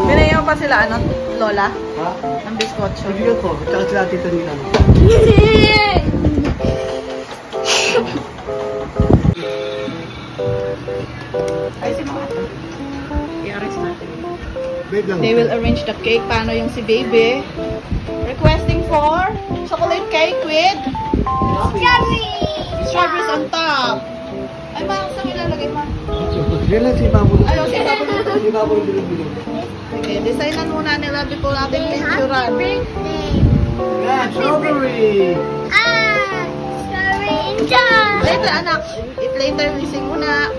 Binayaw pa sila, ano, Lola? Ha? Ang biskotso. Bibigyan ko. Tsaka sila tita nila. Ay, si mga ito. I-arrest natin. Wait lang. They will arrange the cake. Paano yung si baby? Requesting for chocolate cake with strawberries on top. Ay, bakit saan ilalagay mo? Yan lang si Babu. Ayaw, si Babu. Si Babu yung bilog-bilog. Okay, designan muna nila before natin picturean. Yeah, strawberry! Later, anak. If later, missing muna.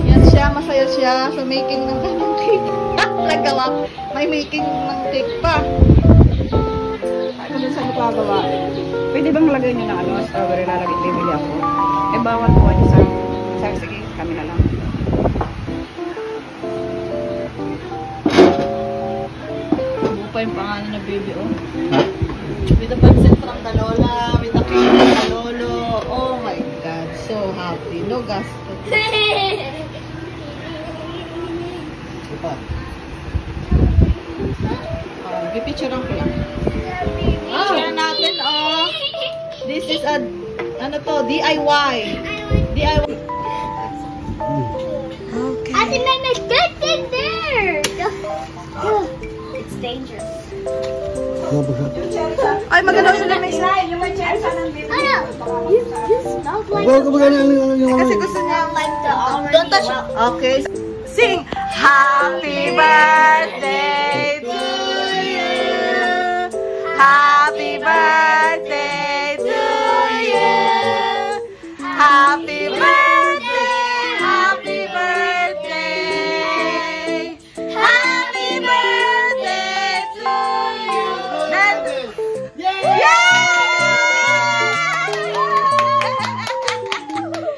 Yan siya, masaya siya sa making ng kanyang cake. Nagawa. May making ng cake pa. Ano din sa magagawa? Pwede bang lagay nyo ng ano, strawberry lalagay, bibili ako? Eh, bawal po ano sa... Sige, kami na lang. Bupa yung pangalan na baby, oh. With the pancit from the Lola, with the cake from the Lolo. Oh my God, so happy. No gasto. Ipa. Pipicturean ko lang. Picture natin, oh. This is a, ano to, DIY. DIY. Okay. I think there's good in there. It's dangerous. Ay, maganda sila may isa. Oh no, you smell like Kasi gusto niya like the already. don't touch. Okay. Sing Happy birthday to you. Happy birthday to you. Happy birthday. Happy birthday. Happy birthday to you.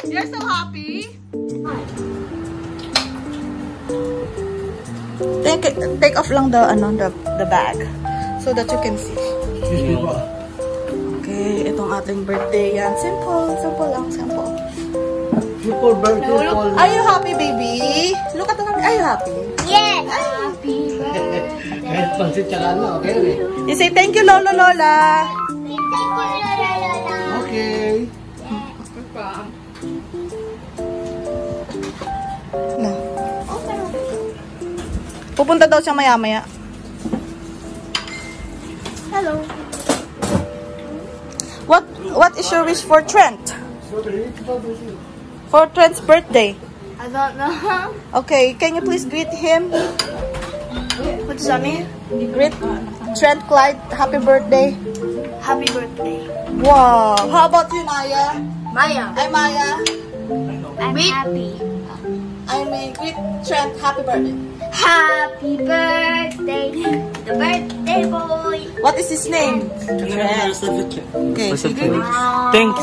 You're so happy. Take off lang the bag so that you can see. Excuse me po. Okay, itong ating birthday yan. Simple lang, simple. Simple birthday, simple. Are you happy, baby? Look at the number. Are you happy? Yes. Happy Kahit pansit tsaka ano, okay rin. You say thank you, Lolo, Lola. Okay. No. Pupunta daw siya maya-maya. Hello. What is your wish for Trent? For Trent's birthday? I don't know. Okay, can you please greet him? What does that mean? Greet Trent Clyde, happy birthday. Happy birthday. Wow. How about you, Naya? Maya. Ay, Maya. I'm happy. I may greet Trent, happy birthday. Happy birthday, the birthday boy. What is his name? Trent. Okay, sige. Thanks.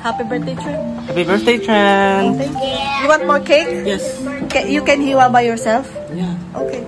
Happy birthday, Trent. Happy birthday, Trent. Thank you. You want more cake? Yes. You can hiwa by yourself? Yeah. Okay.